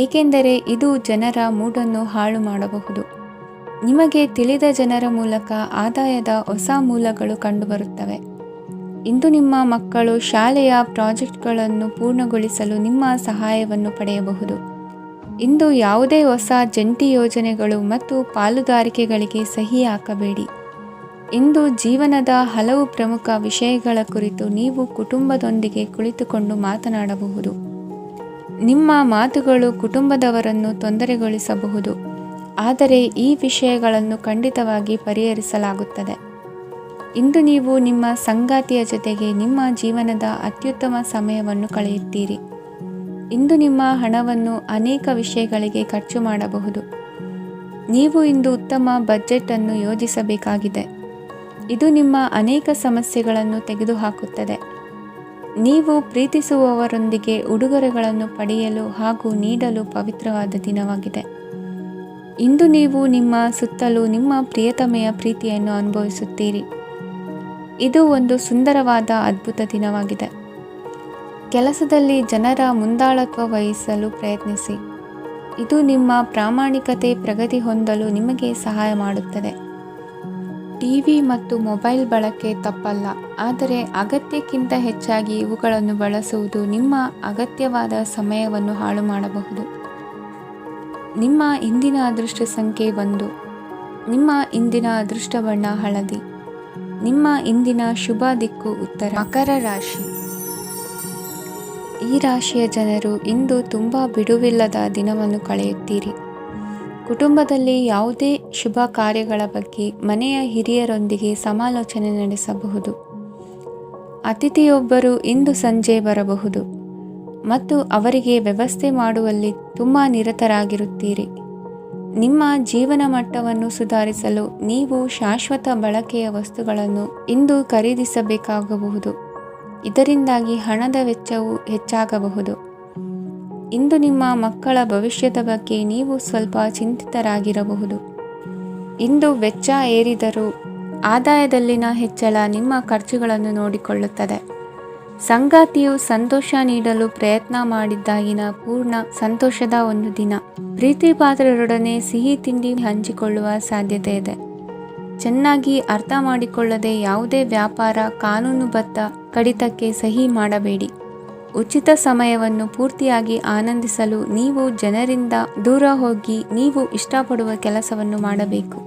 ಏಕೆಂದರೆ ಇದು ಜನರ ಮೂಡನ್ನು ಹಾಳು ಮಾಡಬಹುದು. ನಿಮಗೆ ತಿಳಿದ ಜನರ ಮೂಲಕ ಆದಾಯದ ಹೊಸ ಮೂಲಗಳು ಕಂಡುಬರುತ್ತವೆ. ಇಂದು ನಿಮ್ಮ ಮಕ್ಕಳು ಶಾಲೆಯ ಪ್ರಾಜೆಕ್ಟ್ಗಳನ್ನು ಪೂರ್ಣಗೊಳಿಸಲು ನಿಮ್ಮ ಸಹಾಯವನ್ನು ಪಡೆಯಬಹುದು. ಇಂದು ಯಾವುದೇ ಹೊಸ ಜಂಟಿ ಯೋಜನೆಗಳು ಮತ್ತು ಪಾಲುದಾರಿಕೆಗಳಿಗೆ ಸಹಿ ಹಾಕಬೇಡಿ. ಇಂದು ಜೀವನದ ಹಲವು ಪ್ರಮುಖ ವಿಷಯಗಳ ಕುರಿತು ನೀವು ಕುಟುಂಬದೊಂದಿಗೆ ಕುಳಿತುಕೊಂಡು ಮಾತನಾಡಬಹುದು. ನಿಮ್ಮ ಮಾತುಗಳು ಕುಟುಂಬದವರನ್ನು ತೊಂದರೆಗೊಳಿಸಬಹುದು, ಆದರೆ ಈ ವಿಷಯಗಳನ್ನು ಖಂಡಿತವಾಗಿ ಪರಿಹರಿಸಲಾಗುತ್ತದೆ. ಇಂದು ನೀವು ನಿಮ್ಮ ಸಂಗಾತಿಯ ಜೊತೆಗೆ ನಿಮ್ಮ ಜೀವನದ ಅತ್ಯುತ್ತಮ ಸಮಯವನ್ನು ಕಳೆಯುತ್ತೀರಿ. ಇಂದು ನಿಮ್ಮ ಹಣವನ್ನು ಅನೇಕ ವಿಷಯಗಳಿಗೆ ಖರ್ಚು ಮಾಡಬಹುದು. ನೀವು ಇಂದು ಉತ್ತಮ ಬಜೆಟ್ ಅನ್ನು ಯೋಜಿಸಬೇಕಾಗಿದೆ. ಇದು ನಿಮ್ಮ ಅನೇಕ ಸಮಸ್ಯೆಗಳನ್ನು ತೆಗೆದುಹಾಕುತ್ತದೆ. ನೀವು ಪ್ರೀತಿಸುವವರೊಂದಿಗೆ ಉಡುಗೊರೆಗಳನ್ನು ಪಡೆಯಲು ಹಾಗೂ ನೀಡಲು ಪವಿತ್ರವಾದ ದಿನವಾಗಿದೆ. ಇಂದು ನೀವು ನಿಮ್ಮ ಸುತ್ತಲೂ ನಿಮ್ಮ ಪ್ರಿಯತಮೆಯ ಪ್ರೀತಿಯನ್ನು ಅನುಭವಿಸುತ್ತೀರಿ. ಇದು ಒಂದು ಸುಂದರವಾದ ಅದ್ಭುತ ದಿನವಾಗಿದೆ. ಕೆಲಸದಲ್ಲಿ ಜನರ ಮುಂದಾಳತ್ವ ವಹಿಸಲು ಪ್ರಯತ್ನಿಸಿ. ಇದು ನಿಮ್ಮ ಪ್ರಾಮಾಣಿಕತೆ ಪ್ರಗತಿ ಹೊಂದಲು ನಿಮಗೆ ಸಹಾಯ ಮಾಡುತ್ತದೆ. ಟಿವಿ ಮತ್ತು ಮೊಬೈಲ್ ಬಳಕೆ ತಪ್ಪಲ್ಲ, ಆದರೆ ಅಗತ್ಯಕ್ಕಿಂತ ಹೆಚ್ಚಾಗಿ ಇವುಗಳನ್ನು ಬಳಸುವುದು ನಿಮ್ಮ ಅಗತ್ಯವಾದ ಸಮಯವನ್ನು ಹಾಳು ಮಾಡಬಹುದು. ನಿಮ್ಮ ಇಂದಿನ ಅದೃಷ್ಟ ಸಂಖ್ಯೆ 1. ನಿಮ್ಮ ಇಂದಿನ ಅದೃಷ್ಟ ಬಣ್ಣ ಹಳದಿ. ನಿಮ್ಮ ಇಂದಿನ ಶುಭ ದಿಕ್ಕು ಉತ್ತರ. ಮಕರ ರಾಶಿ. ಈ ರಾಶಿಯ ಜನರು ಇಂದು ತುಂಬ ಬಿಡುವಿಲ್ಲದ ದಿನವನ್ನು ಕಳೆಯುತ್ತೀರಿ. ಕುಟುಂಬದಲ್ಲಿ ಯಾವುದೇ ಶುಭ ಕಾರ್ಯಗಳ ಬಗ್ಗೆ ಮನೆಯ ಹಿರಿಯರೊಂದಿಗೆ ಸಮಾಲೋಚನೆ ನಡೆಸಬಹುದು. ಅತಿಥಿಯೊಬ್ಬರು ಇಂದು ಸಂಜೆ ಬರಬಹುದು ಮತ್ತು ಅವರಿಗೆ ವ್ಯವಸ್ಥೆ ಮಾಡುವಲ್ಲಿ ತುಂಬ ನಿರತರಾಗಿರುತ್ತೀರಿ. ನಿಮ್ಮ ಜೀವನ ಮಟ್ಟವನ್ನು ಸುಧಾರಿಸಲು ನೀವು ಶಾಶ್ವತ ಬಳಕೆಯ ವಸ್ತುಗಳನ್ನು ಇಂದು ಖರೀದಿಸಬೇಕಾಗಬಹುದು. ಇದರಿಂದಾಗಿ ಹಣದ ವೆಚ್ಚವು ಹೆಚ್ಚಾಗಬಹುದು. ಇಂದು ನಿಮ್ಮ ಮಕ್ಕಳ ಭವಿಷ್ಯದ ಬಗ್ಗೆ ನೀವು ಸ್ವಲ್ಪ ಚಿಂತಿತರಾಗಿರಬಹುದು. ಇಂದು ವೆಚ್ಚ ಏರಿದರೂ ಆದಾಯದಲ್ಲಿನ ಹೆಚ್ಚಳ ನಿಮ್ಮ ಖರ್ಚುಗಳನ್ನು ನೋಡಿಕೊಳ್ಳುತ್ತದೆ. ಸಂಗಾತಿಯು ಸಂತೋಷ ನೀಡಲು ಪ್ರಯತ್ನ ಮಾಡಿದ್ದಾಗಿನ ಪೂರ್ಣ ಸಂತೋಷದ ಒಂದು ದಿನ. ಪ್ರೀತಿ ಪಾತ್ರರೊಡನೆ ಸಿಹಿ ತಿಂಡಿ ಹಂಚಿಕೊಳ್ಳುವ ಸಾಧ್ಯತೆ ಇದೆ. ಚೆನ್ನಾಗಿ ಅರ್ಥ ಮಾಡಿಕೊಳ್ಳದೆ ಯಾವುದೇ ವ್ಯಾಪಾರ ಕಾನೂನುಬದ್ಧ ಕಡಿತಕ್ಕೆ ಸಹಿ ಮಾಡಬೇಡಿ. ಉಚಿತ ಸಮಯವನ್ನು ಪೂರ್ತಿಯಾಗಿ ಆನಂದಿಸಲು ನೀವು ಜನರಿಂದ ದೂರ ಹೋಗಿ ನೀವು ಇಷ್ಟಪಡುವ ಕೆಲಸವನ್ನು ಮಾಡಬೇಕು.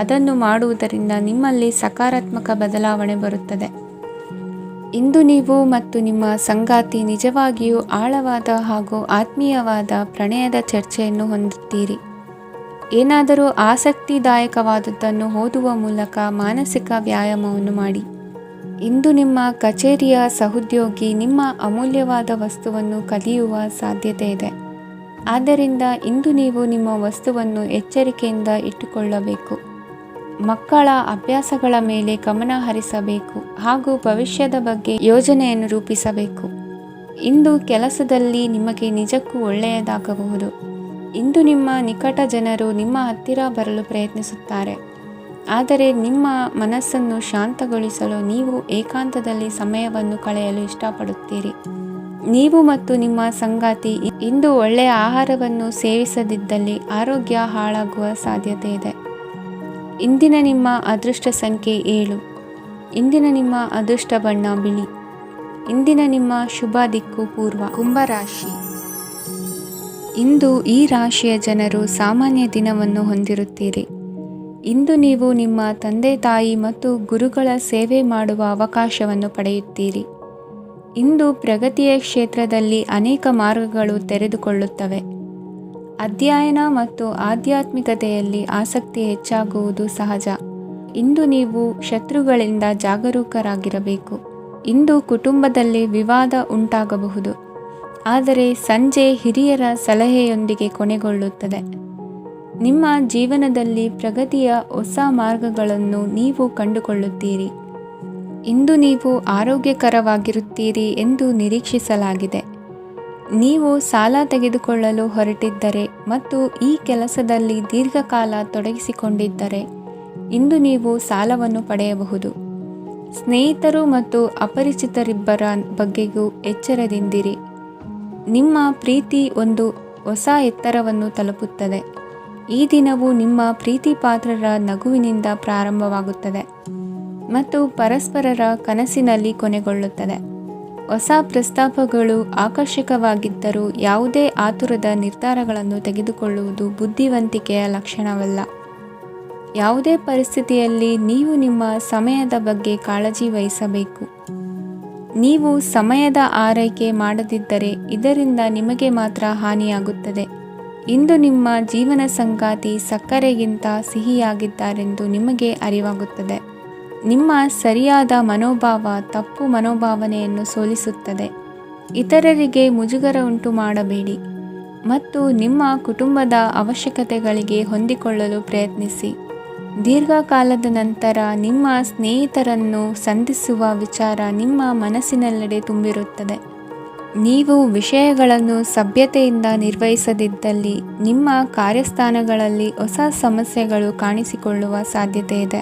ಅದನ್ನು ಮಾಡುವುದರಿಂದ ನಿಮ್ಮಲ್ಲಿ ಸಕಾರಾತ್ಮಕ ಬದಲಾವಣೆ ಬರುತ್ತದೆ. ಇಂದು ನೀವು ಮತ್ತು ನಿಮ್ಮ ಸಂಗಾತಿ ನಿಜವಾಗಿಯೂ ಆಳವಾದ ಹಾಗೂ ಆತ್ಮೀಯವಾದ ಪ್ರಣಯದ ಚರ್ಚೆಯನ್ನು ಹೊಂದುತ್ತೀರಿ. ಏನಾದರೂ ಆಸಕ್ತಿದಾಯಕವಾದದ್ದನ್ನು ಓದುವ ಮೂಲಕ ಮಾನಸಿಕ ವ್ಯಾಯಾಮವನ್ನು ಮಾಡಿ. ಇಂದು ನಿಮ್ಮ ಕಚೇರಿಯ ಸಹೋದ್ಯೋಗಿ ನಿಮ್ಮ ಅಮೂಲ್ಯವಾದ ವಸ್ತುವನ್ನು ಕದಿಯುವ ಸಾಧ್ಯತೆ ಇದೆ. ಆದ್ದರಿಂದ ಇಂದು ನೀವು ನಿಮ್ಮ ವಸ್ತುವನ್ನು ಎಚ್ಚರಿಕೆಯಿಂದ ಇಟ್ಟುಕೊಳ್ಳಬೇಕು. ಮಕ್ಕಳ ಅಭ್ಯಾಸಗಳ ಮೇಲೆ ಗಮನ ಹರಿಸಬೇಕು ಹಾಗೂ ಭವಿಷ್ಯದ ಬಗ್ಗೆ ಯೋಜನೆಯನ್ನು ರೂಪಿಸಬೇಕು. ಇಂದು ಕೆಲಸದಲ್ಲಿ ನಿಮಗೆ ನಿಜಕ್ಕೂ ಒಳ್ಳೆಯದಾಗಬಹುದು. ಇಂದು ನಿಮ್ಮ ನಿಕಟ ಜನರು ನಿಮ್ಮ ಹತ್ತಿರ ಬರಲು ಪ್ರಯತ್ನಿಸುತ್ತಾರೆ. ಆದರೆ ನಿಮ್ಮ ಮನಸ್ಸನ್ನು ಶಾಂತಗೊಳಿಸಲು ನೀವು ಏಕಾಂತದಲ್ಲಿ ಸಮಯವನ್ನು ಕಳೆಯಲು ಇಷ್ಟಪಡುತ್ತೀರಿ. ನೀವು ಮತ್ತು ನಿಮ್ಮ ಸಂಗಾತಿ ಇಂದು ಒಳ್ಳೆಯ ಆಹಾರವನ್ನು ಸೇವಿಸದಿದ್ದಲ್ಲಿ ಆರೋಗ್ಯ ಹಾಳಾಗುವ ಸಾಧ್ಯತೆ ಇದೆ. ಇಂದಿನ ನಿಮ್ಮ ಅದೃಷ್ಟ ಸಂಖ್ಯೆ 7. ಇಂದಿನ ನಿಮ್ಮ ಅದೃಷ್ಟ ಬಣ್ಣ ಬಿಳಿ. ಇಂದಿನ ನಿಮ್ಮ ಶುಭ ದಿಕ್ಕು ಪೂರ್ವ. ಕುಂಭರಾಶಿ. ಇಂದು ಈ ರಾಶಿಯ ಜನರು ಸಾಮಾನ್ಯ ದಿನವನ್ನು ಹೊಂದಿರುತ್ತೀರಿ. ಇಂದು ನೀವು ನಿಮ್ಮ ತಂದೆ ತಾಯಿ ಮತ್ತು ಗುರುಗಳ ಸೇವೆ ಮಾಡುವ ಅವಕಾಶವನ್ನು ಪಡೆಯುತ್ತೀರಿ. ಇಂದು ಪ್ರಗತಿಯ ಕ್ಷೇತ್ರದಲ್ಲಿ ಅನೇಕ ಮಾರ್ಗಗಳು ತೆರೆದುಕೊಳ್ಳುತ್ತವೆ. ಅಧ್ಯಯನ ಮತ್ತು ಆಧ್ಯಾತ್ಮಿಕತೆಯಲ್ಲಿ ಆಸಕ್ತಿ ಹೆಚ್ಚಾಗುವುದು ಸಹಜ. ಇಂದು ನೀವು ಶತ್ರುಗಳಿಂದ ಜಾಗರೂಕರಾಗಿರಬೇಕು. ಇಂದು ಕುಟುಂಬದಲ್ಲಿ ವಿವಾದ ಉಂಟಾಗಬಹುದು, ಆದರೆ ಸಂಜೆ ಹಿರಿಯರ ಸಲಹೆಯೊಂದಿಗೆ ಕೊನೆಗೊಳ್ಳುತ್ತದೆ. ನಿಮ್ಮ ಜೀವನದಲ್ಲಿ ಪ್ರಗತಿಯ ಹೊಸ ಮಾರ್ಗಗಳನ್ನು ನೀವು ಕಂಡುಕೊಳ್ಳುತ್ತೀರಿ. ಇಂದು ನೀವು ಆರೋಗ್ಯಕರವಾಗಿರುತ್ತೀರಿ ಎಂದು ನಿರೀಕ್ಷಿಸಲಾಗಿದೆ. ನೀವು ಸಾಲ ತೆಗೆದುಕೊಳ್ಳಲು ಹೊರಟಿದ್ದರೆ ಮತ್ತು ಈ ಕೆಲಸದಲ್ಲಿ ದೀರ್ಘಕಾಲ ತೊಡಗಿಸಿಕೊಂಡಿದ್ದರೆ ಇಂದು ನೀವು ಸಾಲವನ್ನು ಪಡೆಯಬಹುದು. ಸ್ನೇಹಿತರು ಮತ್ತು ಅಪರಿಚಿತರಿಬ್ಬರ ಬಗ್ಗೆಯೂ ಎಚ್ಚರದಿಂದಿರಿ. ನಿಮ್ಮ ಪ್ರೀತಿ ಒಂದು ಹೊಸ ಎತ್ತರವನ್ನು ತಲುಪುತ್ತದೆ. ಈ ದಿನವು ನಿಮ್ಮ ಪ್ರೀತಿ ಪಾತ್ರರ ನಗುವಿನಿಂದ ಪ್ರಾರಂಭವಾಗುತ್ತದೆ ಮತ್ತು ಪರಸ್ಪರರ ಕನಸಿನಲ್ಲಿ ಕೊನೆಗೊಳ್ಳುತ್ತದೆ. ಹೊಸ ಪ್ರಸ್ತಾಪಗಳು ಆಕರ್ಷಕವಾಗಿದ್ದರೂ ಯಾವುದೇ ಆತುರದ ನಿರ್ಧಾರಗಳನ್ನು ತೆಗೆದುಕೊಳ್ಳುವುದು ಬುದ್ಧಿವಂತಿಕೆಯ ಲಕ್ಷಣವಲ್ಲ. ಯಾವುದೇ ಪರಿಸ್ಥಿತಿಯಲ್ಲಿ ನೀವು ನಿಮ್ಮ ಸಮಯದ ಬಗ್ಗೆ ಕಾಳಜಿ ವಹಿಸಬೇಕು. ನೀವು ಸಮಯದ ಆರೈಕೆ ಮಾಡದಿದ್ದರೆ ಇದರಿಂದ ನಿಮಗೆ ಮಾತ್ರ ಹಾನಿಯಾಗುತ್ತದೆ. ಇಂದು ನಿಮ್ಮ ಜೀವನ ಸಂಗಾತಿ ಸಕ್ಕರೆಗಿಂತ ಸಿಹಿಯಾಗಿದ್ದಾರೆಂದು ನಿಮಗೆ ಅರಿವಾಗುತ್ತದೆ. ನಿಮ್ಮ ಸರಿಯಾದ ಮನೋಭಾವ ತಪ್ಪು ಮನೋಭಾವನೆಯನ್ನು ಸೋಲಿಸುತ್ತದೆ. ಇತರರಿಗೆ ಮುಜುಗರ ಉಂಟು ಮಾಡಬೇಡಿ ಮತ್ತು ನಿಮ್ಮ ಕುಟುಂಬದ ಅವಶ್ಯಕತೆಗಳಿಗೆ ಹೊಂದಿಕೊಳ್ಳಲು ಪ್ರಯತ್ನಿಸಿ. ದೀರ್ಘಕಾಲದ ನಂತರ ನಿಮ್ಮ ಸ್ನೇಹಿತರನ್ನು ಸಂಧಿಸುವ ವಿಚಾರ ನಿಮ್ಮ ಮನಸ್ಸಿನೆಲ್ಲೆಡೆ ತುಂಬಿರುತ್ತದೆ. ನೀವು ವಿಷಯಗಳನ್ನು ಸಭ್ಯತೆಯಿಂದ ನಿರ್ವಹಿಸದಿದ್ದಲ್ಲಿ ನಿಮ್ಮ ಕಾರ್ಯಸ್ಥಾನಗಳಲ್ಲಿ ಹೊಸ ಸಮಸ್ಯೆಗಳು ಕಾಣಿಸಿಕೊಳ್ಳುವ ಸಾಧ್ಯತೆ ಇದೆ.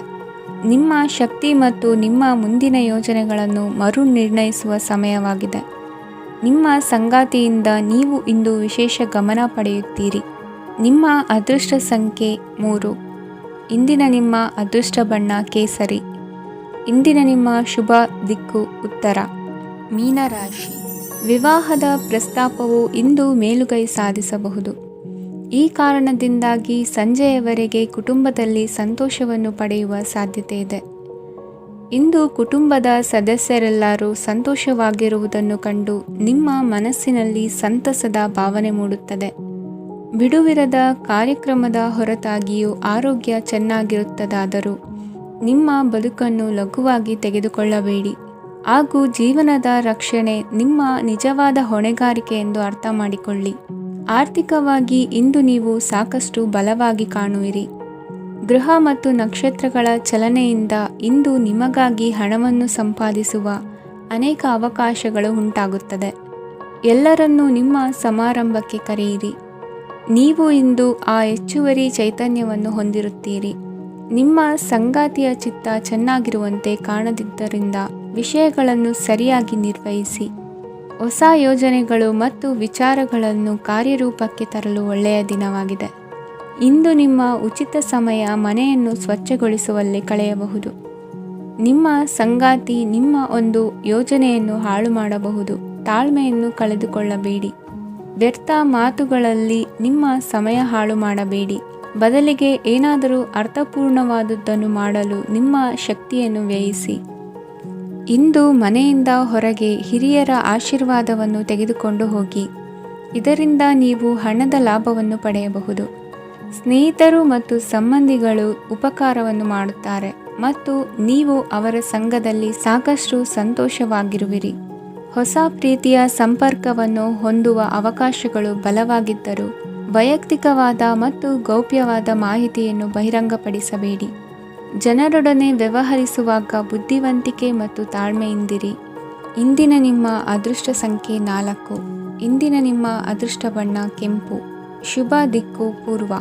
ನಿಮ್ಮ ಶಕ್ತಿ ಮತ್ತು ನಿಮ್ಮ ಮುಂದಿನ ಯೋಜನೆಗಳನ್ನು ಮರು ನಿರ್ಣಯಿಸುವ ಸಮಯವಾಗಿದೆ. ನಿಮ್ಮ ಸಂಗಾತಿಯಿಂದ ನೀವು ಇಂದು ವಿಶೇಷ ಗಮನ ಪಡೆಯುತ್ತೀರಿ. ನಿಮ್ಮ ಅದೃಷ್ಟ ಸಂಖ್ಯೆ 3. ಇಂದಿನ ನಿಮ್ಮ ಅದೃಷ್ಟ ಬಣ್ಣ ಕೇಸರಿ. ಇಂದಿನ ನಿಮ್ಮ ಶುಭ ದಿಕ್ಕು ಉತ್ತರ. ಮೀನರಾಶಿ. ವಿವಾಹದ ಪ್ರಸ್ತಾಪವು ಇಂದು ಮೇಲುಗೈ ಸಾಧಿಸಬಹುದು. ಈ ಕಾರಣದಿಂದಾಗಿ ಸಂಜೆಯವರೆಗೆ ಕುಟುಂಬದಲ್ಲಿ ಸಂತೋಷವನ್ನು ಪಡೆಯುವ ಸಾಧ್ಯತೆ ಇದೆ. ಇಂದು ಕುಟುಂಬದ ಸದಸ್ಯರೆಲ್ಲರೂ ಸಂತೋಷವಾಗಿರುವುದನ್ನು ಕಂಡು ನಿಮ್ಮ ಮನಸ್ಸಿನಲ್ಲಿ ಸಂತಸದ ಭಾವನೆ ಮೂಡುತ್ತದೆ. ಬಿಡುವಿರದ ಕಾರ್ಯಕ್ರಮದ ಹೊರತಾಗಿಯೂ ಆರೋಗ್ಯ ಚೆನ್ನಾಗಿರುತ್ತದಾದರೂ ನಿಮ್ಮ ಬದುಕನ್ನು ಲಘುವಾಗಿ ತೆಗೆದುಕೊಳ್ಳಬೇಡಿ ಹಾಗೂ ಜೀವನದ ರಕ್ಷಣೆ ನಿಮ್ಮ ನಿಜವಾದ ಹೊಣೆಗಾರಿಕೆ ಎಂದು ಅರ್ಥ ಮಾಡಿಕೊಳ್ಳಿ. ಆರ್ಥಿಕವಾಗಿ ಇಂದು ನೀವು ಸಾಕಷ್ಟು ಬಲವಾಗಿ ಕಾಣುವಿರಿ. ಗ್ರಹ ಮತ್ತು ನಕ್ಷತ್ರಗಳ ಚಲನೆಯಿಂದ ಇಂದು ನಿಮಗಾಗಿ ಹಣವನ್ನು ಸಂಪಾದಿಸುವ ಅನೇಕ ಅವಕಾಶಗಳು ಉಂಟಾಗುತ್ತದೆ. ಎಲ್ಲರನ್ನೂ ನಿಮ್ಮ ಸಮಾರಂಭಕ್ಕೆ ಕರೆಯಿರಿ. ನೀವು ಇಂದು ಆ ಹೆಚ್ಚುವರಿ ಚೈತನ್ಯವನ್ನು ಹೊಂದಿರುತ್ತೀರಿ. ನಿಮ್ಮ ಸಂಗಾತಿಯ ಚಿತ್ತ ಚೆನ್ನಾಗಿರುವಂತೆ ಕಾಣದಿದ್ದರಿಂದ ವಿಷಯಗಳನ್ನು ಸರಿಯಾಗಿ ನಿರ್ವಹಿಸಿ. ಹೊಸ ಯೋಜನೆಗಳು ಮತ್ತು ವಿಚಾರಗಳನ್ನು ಕಾರ್ಯರೂಪಕ್ಕೆ ತರಲು ಒಳ್ಳೆಯ ದಿನವಾಗಿದೆ. ಇಂದು ನಿಮ್ಮ ಉಚಿತ ಸಮಯ ಮನೆಯನ್ನು ಸ್ವಚ್ಛಗೊಳಿಸುವಲ್ಲಿ ಕಳೆಯಬಹುದು. ನಿಮ್ಮ ಸಂಗಾತಿ ನಿಮ್ಮ ಒಂದು ಯೋಜನೆಯನ್ನು ಹಾಳು ಮಾಡಬಹುದು. ತಾಳ್ಮೆಯನ್ನು ಕಳೆದುಕೊಳ್ಳಬೇಡಿ. ವ್ಯರ್ಥ ಮಾತುಗಳಲ್ಲಿ ನಿಮ್ಮ ಸಮಯ ಹಾಳು ಮಾಡಬೇಡಿ. ಬದಲಿಗೆ ಏನಾದರೂ ಅರ್ಥಪೂರ್ಣವಾದುದನ್ನು ಮಾಡಲು ನಿಮ್ಮ ಶಕ್ತಿಯನ್ನು ವ್ಯಯಿಸಿ. ಇಂದು ಮನೆಯಿಂದ ಹೊರಗೆ ಹಿರಿಯರ ಆಶೀರ್ವಾದವನ್ನು ತೆಗೆದುಕೊಂಡು ಹೋಗಿ. ಇದರಿಂದ ನೀವು ಹಣದ ಲಾಭವನ್ನು ಪಡೆಯಬಹುದು. ಸ್ನೇಹಿತರು ಮತ್ತು ಸಂಬಂಧಿಗಳು ಉಪಕಾರವನ್ನು ಮಾಡುತ್ತಾರೆ ಮತ್ತು ನೀವು ಅವರ ಸಂಘದಲ್ಲಿ ಸಾಕಷ್ಟು ಸಂತೋಷವಾಗಿರುವಿರಿ. ಹೊಸ ಪ್ರೀತಿಯ ಸಂಪರ್ಕವನ್ನು ಹೊಂದುವ ಅವಕಾಶಗಳು ಬಲವಾಗಿದ್ದರೂ ವೈಯಕ್ತಿಕವಾದ ಮತ್ತು ಗೌಪ್ಯವಾದ ಮಾಹಿತಿಯನ್ನು ಬಹಿರಂಗಪಡಿಸಬೇಡಿ. ಜನರೊಡನೆ ವ್ಯವಹರಿಸುವಾಗ ಬುದ್ಧಿವಂತಿಕೆ ಮತ್ತು ತಾಳ್ಮೆಯಿಂದಿರಿ. ಇಂದಿನ ನಿಮ್ಮ ಅದೃಷ್ಟ ಸಂಖ್ಯೆ 4. ಇಂದಿನ ನಿಮ್ಮ ಅದೃಷ್ಟ ಬಣ್ಣ ಕೆಂಪು. ಶುಭ ದಿಕ್ಕು ಪೂರ್ವ.